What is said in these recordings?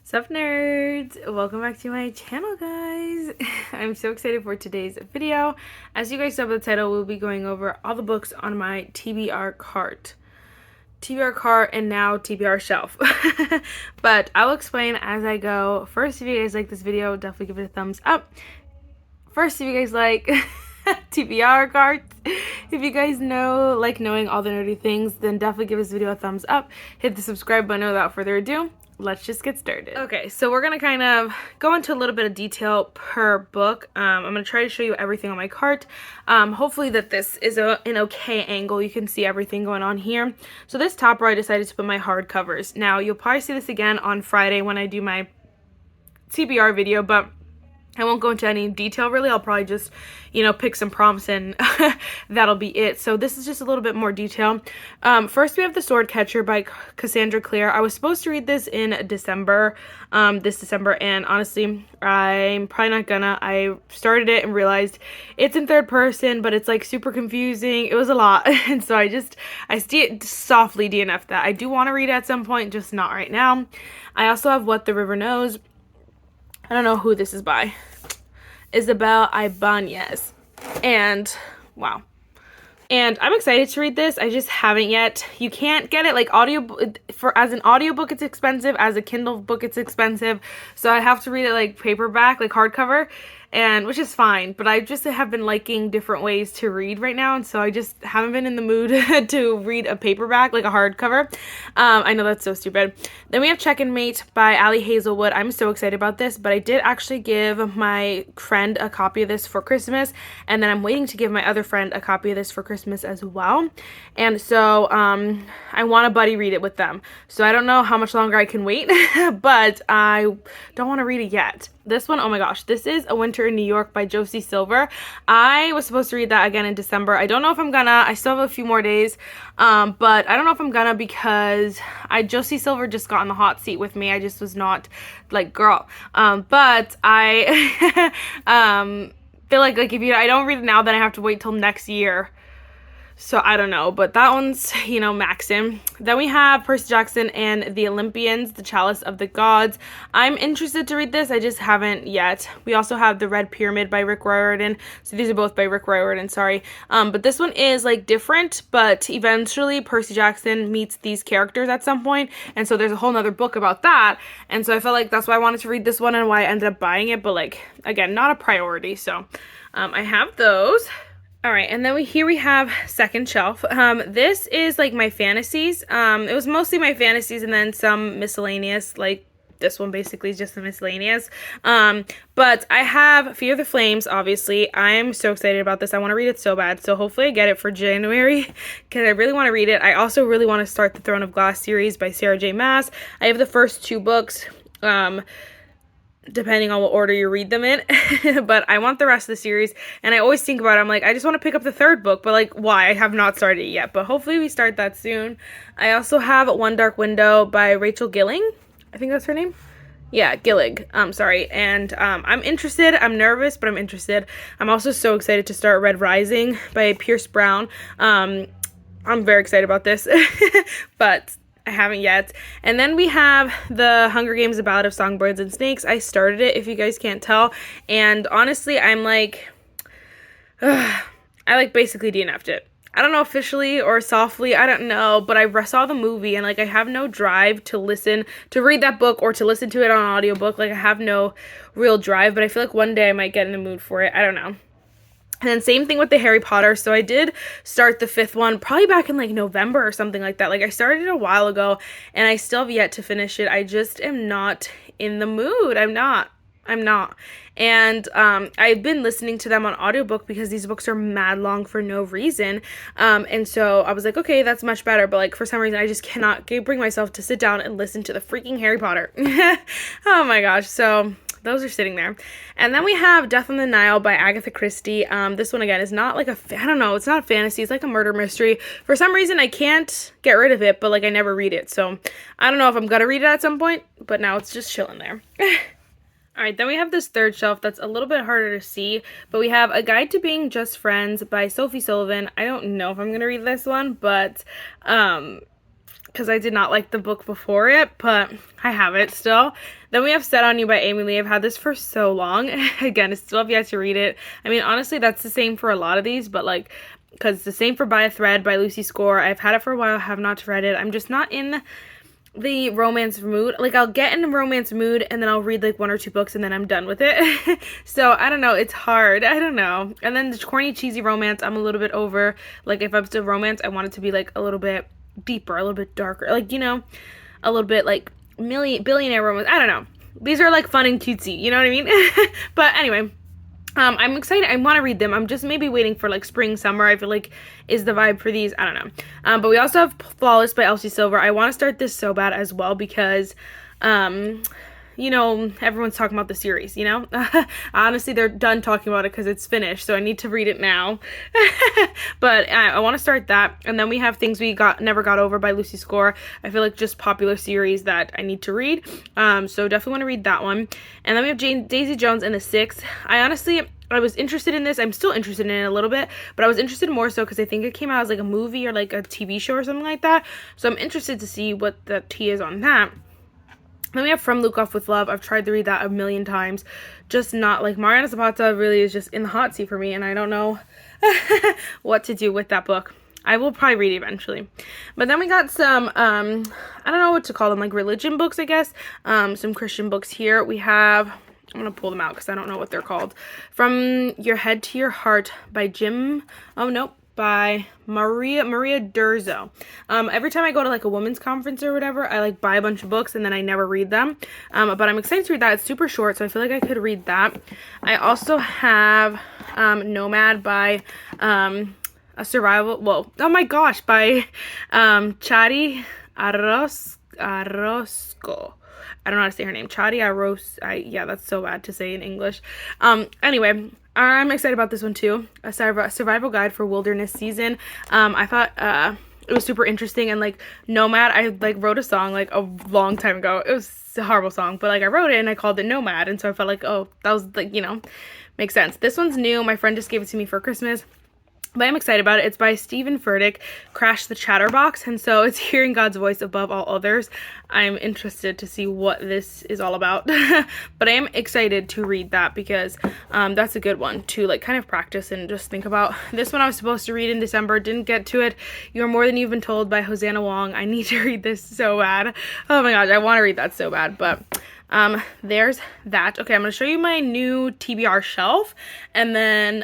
Sup nerds! Welcome back to my channel, guys! I'm so excited for today's video. As you guys saw by the title, we'll be going over all the books on my TBR cart. TBR cart and now TBR shelf. But I'll explain as I go. First, if you guys like this video, definitely give it a thumbs up. First, if you guys like TBR carts, if you guys like knowing all the nerdy things, then definitely give this video a thumbs up. Hit the subscribe button. Without further ado, let's just get started. Okay, so we're gonna kind of go into a little bit of detail per book. I'm gonna try to show you everything on my cart. Hopefully that this is an okay angle. You can see everything going on here. So this top row, I decided to put my hardcovers. Now you'll probably see this again on Friday when I do my TBR video, but I won't go into any detail really. I'll probably just, pick some prompts and that'll be it. So this is just a little bit more detail. First we have The Sword Catcher by Cassandra Clare. I was supposed to read this in December, this December, and honestly, I'm probably not gonna. I started it and realized it's in third person, but it's like super confusing. It was a lot. And so I softly DNF'd that. I do want to read it at some point, just not right now. I also have What the River Knows. I don't know who this is by. Isabel Ibanez. And wow. And I'm excited to read this. I just haven't yet. You can't get it like as an audiobook it's expensive, as a Kindle book it's expensive. So I have to read it like paperback, like hardcover, and which is fine, but I just have been liking different ways to read right now, and so I just haven't been in the mood to read a paperback, like a hardcover. I know that's so stupid. Then we have Check and Mate by Ali Hazelwood. I'm so excited about this, but I did actually give my friend a copy of this for Christmas, and then I'm waiting to give my other friend a copy of this for Christmas as well. And so I want to buddy read it with them. So I don't know how much longer I can wait, but I don't want to read it yet. This one, oh my gosh, this is A Winter in New York by Josie Silver. I was supposed to read that again in December. I don't know if I'm gonna. I still have a few more days, but I don't know if I'm gonna because Josie Silver just got in the hot seat with me. I just was not like, girl. But I feel like if I don't read it now, then I have to wait till next year. So I don't know, but that one's, Maxim. Then we have Percy Jackson and the Olympians, The Chalice of the Gods. I'm interested to read this. I just haven't yet. We also have The Red Pyramid by Rick Riordan. So these are both by Rick Riordan, sorry. But this one is like different, but eventually Percy Jackson meets these characters at some point. And so there's a whole nother book about that. And so I felt like that's why I wanted to read this one and why I ended up buying it. But like, again, not a priority. So I have those. All right, and then here we have Second Shelf. This is like my fantasies. It was mostly my fantasies and then some miscellaneous, like this one basically is just the miscellaneous. But I have Fear the Flames, obviously. I'm so excited about this. I want to read it so bad. So hopefully I get it for January because I really want to read it. I also really want to start the Throne of Glass series by Sarah J. Maas. I have the first 2 books. Depending on what order you read them in. But I want the rest of the series, and I always think about it. I'm like, I just want to pick up the 3rd book, but like, why? I have not started it yet, but hopefully we start that soon. I also have One Dark Window by Rachel Gilling. I think that's her name. Yeah, Gillig. Sorry. And I'm interested. I'm nervous, but I'm interested. I'm also so excited to start Red Rising by Pierce Brown. I'm very excited about this, but I haven't yet. And then we have The Hunger Games: The Ballad of Songbirds and Snakes. I started it, if you guys can't tell. And honestly, I'm like, I like basically DNF'd it. I don't know officially or softly, I don't know, but I saw the movie and like I have no drive to read that book or to listen to it on an audiobook. Like I have no real drive, but I feel like one day I might get in the mood for it. I don't know. And then same thing with the Harry Potter. So I did start the 5th one probably back in like November or something like that. Like I started it a while ago and I still have yet to finish it. I just am not in the mood. I'm not. And I've been listening to them on audiobook because these books are mad long for no reason. And so I was like, okay, that's much better. But like for some reason I just cannot bring myself to sit down and listen to the freaking Harry Potter. Oh my gosh. So those are sitting there. And then we have Death on the Nile by Agatha Christie. This one, again, is not like I don't know, it's not a fantasy. It's like a murder mystery. For some reason, I can't get rid of it, but like I never read it. So I don't know if I'm going to read it at some point, but now it's just chilling there. All right, then we have this 3rd shelf that's a little bit harder to see, but we have A Guide to Being Just Friends by Sophie Sullivan. I don't know if I'm going to read this one, but because I did not like the book before it, but I have it still. Then we have Set on You by Amy Lee. I've had this for so long. Again, I still have yet to read it. I mean, honestly, that's the same for a lot of these, but like, because it's the same for By a Thread by Lucy Score. I've had it for a while, have not read it. I'm just not in the romance mood. Like, I'll get in a romance mood and then I'll read like 1 or 2 books and then I'm done with it. So I don't know, it's hard. I don't know. And then the corny cheesy romance I'm a little bit over. Like, if I'm still romance, I want it to be like a little bit deeper, a little bit darker, like, you know, a little bit like billionaire romance. I don't know, these are like fun and cutesy, you know what I mean? But anyway, I'm excited. I want to read them. I'm just maybe waiting for like spring, summer. I feel like is the vibe for these. I don't know. But we also have Flawless by Elsie Silver. I want to start this so bad as well because, you know, everyone's talking about the series, you know? Honestly, they're done talking about it because it's finished, so I need to read it now. But I want to start that. And then we have Things We Never Got Over by Lucy Score. I feel like just popular series that I need to read. So definitely want to read that one. And then we have Daisy Jones and the Six. I was interested in this. I'm still interested in it a little bit, but I was interested more so because I think it came out as like a movie or like a TV show or something like that. So I'm interested to see what the tea is on that. Then we have From Luke Off with Love. I've tried to read that a million times. Just not, like, Mariana Zapata really is just in the hot seat for me, and I don't know what to do with that book. I will probably read it eventually. But then we got some, I don't know what to call them, like religion books, I guess. Some Christian books here. We have, I'm going to pull them out because I don't know what they're called. From Your Head to Your Heart by by Maria Durzo. Every time I go to like a women's conference or whatever, I like buy a bunch of books and then I never read them. But I'm excited to read that. It's super short, so I feel like I could read that. I also have Nomad by by Chadi Arrosco. I don't know how to say her name. Chadi Arros. Yeah, that's so bad to say in English. Anyway, I'm excited about this one too. A survival guide for wilderness season. I thought it was super interesting, and like Nomad, I like wrote a song like a long time ago. It was a horrible song, but like I wrote it and I called it Nomad, and so I felt like, oh, that was like, you know, makes sense. This one's new. My friend just gave it to me for Christmas. But I'm excited about it. It's by Stephen Furtick, Crash the Chatterbox, and so it's hearing God's voice above all others. I'm interested to see what this is all about. But I am excited to read that because that's a good one to like kind of practice and just think about. This one I was supposed to read in December, didn't get to it. You're More Than You've Been Told by Hosanna Wong. I need to read this so bad. Oh my gosh, I want to read that so bad, but there's that. Okay, I'm going to show you my new TBR shelf, and then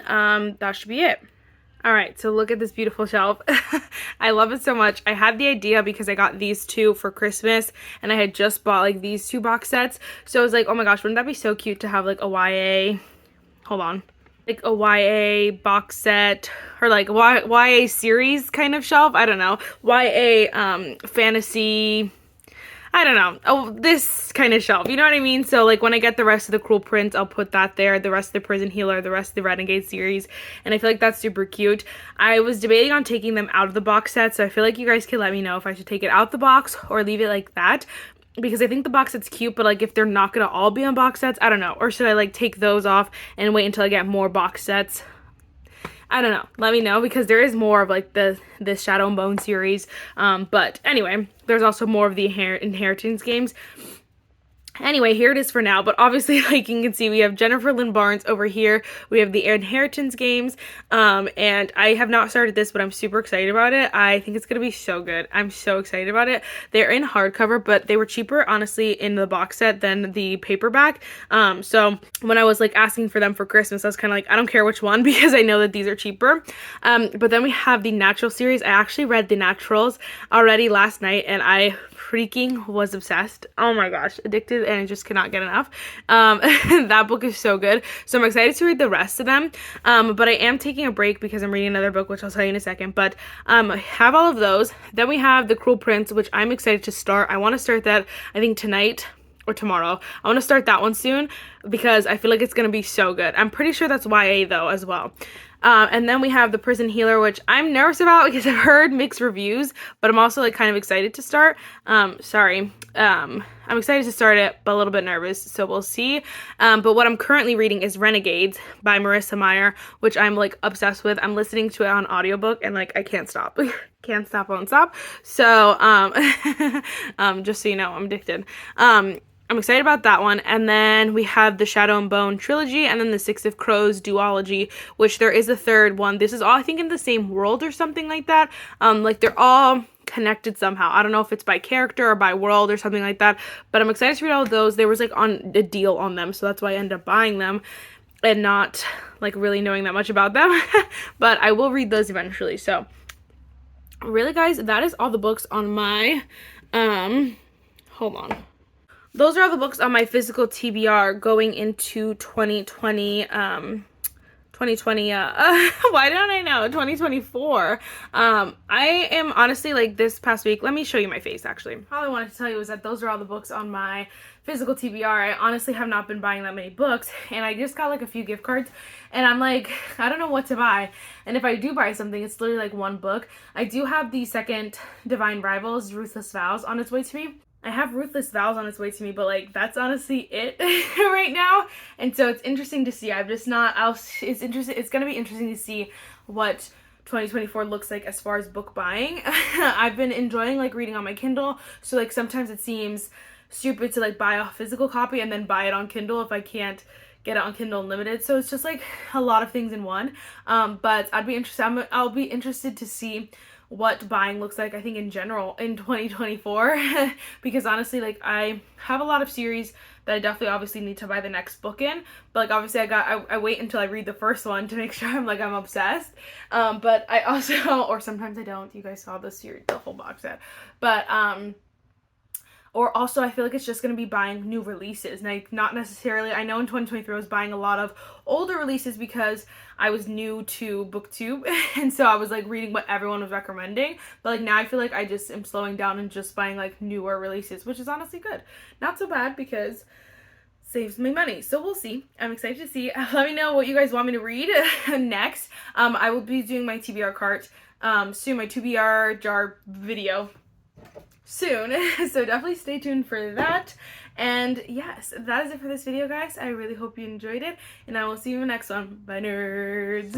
that should be it. All right, so look at this beautiful shelf. I love it so much. I had the idea because I got these two for Christmas, and I had just bought like these 2 box sets. So I was like, oh my gosh, wouldn't that be so cute to have like a YA, like a YA box set, or like YA series kind of shelf. I don't know, YA fantasy, I don't know. Oh, this kind of shelf. You know what I mean? So, like, when I get the rest of the Cruel Prince, I'll put that there. The rest of the Prison Healer, the rest of the Renegade series. And I feel like that's super cute. I was debating on taking them out of the box set. So, I feel like you guys can let me know if I should take it out the box or leave it like that. Because I think the box set's cute, but, like, if they're not going to all be on box sets, I don't know. Or should I, like, take those off and wait until I get more box sets? I don't know. Let me know, because there is more of like this Shadow and Bone series. But anyway, there's also more of the Inheritance games. Anyway, here it is for now, but obviously, like you can see, we have Jennifer Lynn Barnes over here. We have the Inheritance games, and I have not started this, but I'm super excited about it. I think it's going to be so good. I'm so excited about it. They're in hardcover, but they were cheaper, honestly, in the box set than the paperback. So when I was like asking for them for Christmas, I was kind of like, I don't care which one, because I know that these are cheaper. But then we have the Natural series. I actually read the Naturals already last night, and I freaking was obsessed. Oh my gosh, addicted, and I just cannot get enough. That book is so good. So I'm excited to read the rest of them. But I am taking a break because I'm reading another book, which I'll tell you in a second. But I have all of those. Then we have The Cruel Prince, which I'm excited to start. I want to start that, I think, tonight or tomorrow. I want to start that one soon because I feel like it's going to be so good. I'm pretty sure that's YA though as well. And then we have The Prison Healer, which I'm nervous about because I've heard mixed reviews, but I'm also like kind of excited to start. I'm excited to start it, but a little bit nervous, so we'll see. But what I'm currently reading is Renegades by Marissa Meyer, which I'm like obsessed with. I'm listening to it on audiobook and like I can't stop. Can't stop, won't stop. So, just so you know, I'm addicted. I'm excited about that one. And then we have the Shadow and Bone trilogy, and then the Six of Crows duology, which there is a third one. This is all, I think, in the same world or something like that. Like they're all connected somehow. I don't know if it's by character or by world or something like that, but I'm excited to read all of those. There was like on a deal on them, so that's why I ended up buying them and not like really knowing that much about them. But I will read those eventually. So really, guys, that is all the books on my hold on. Those are all the books on my physical TBR going into 2020, why don't I know, 2024. I am honestly, like, this past week, let me show you my face, actually. All I wanted to tell you is that those are all the books on my physical TBR. I honestly have not been buying that many books, and I just got, like, a few gift cards, and I'm like, I don't know what to buy, and if I do buy something, it's literally, like, one book. I do have the second Divine Rivals, Ruthless Vows, on its way to me. I have Ruthless Vows on its way to me, but like that's honestly it right now. And so it's interesting to see. It's gonna be interesting to see what 2024 looks like as far as book buying. I've been enjoying like reading on my Kindle, so like sometimes it seems stupid to like buy a physical copy and then buy it on Kindle if I can't get it on Kindle Unlimited. So it's just like a lot of things in one. But I'll be interested to see what buying looks like, I think, in general in 2024 because honestly, like, I have a lot of series that I definitely obviously need to buy the next book in, but like obviously I wait until I read the first one to make sure I'm obsessed, but I also, or sometimes I don't, you guys saw the series, the whole box set, but or also I feel like it's just going to be buying new releases. Like, not necessarily, I know in 2023 I was buying a lot of older releases because I was new to BookTube and so I was like reading what everyone was recommending, but like now I feel like I just am slowing down and just buying like newer releases, which is honestly good. Not so bad because saves me money. So we'll see. I'm excited to see. Let me know what you guys want me to read next. I will be doing my TBR cart soon, my TBR jar video soon, so definitely stay tuned for that. And yes, that is it for this video, guys. I really hope you enjoyed it, and I will see you in the next one. Bye, nerds.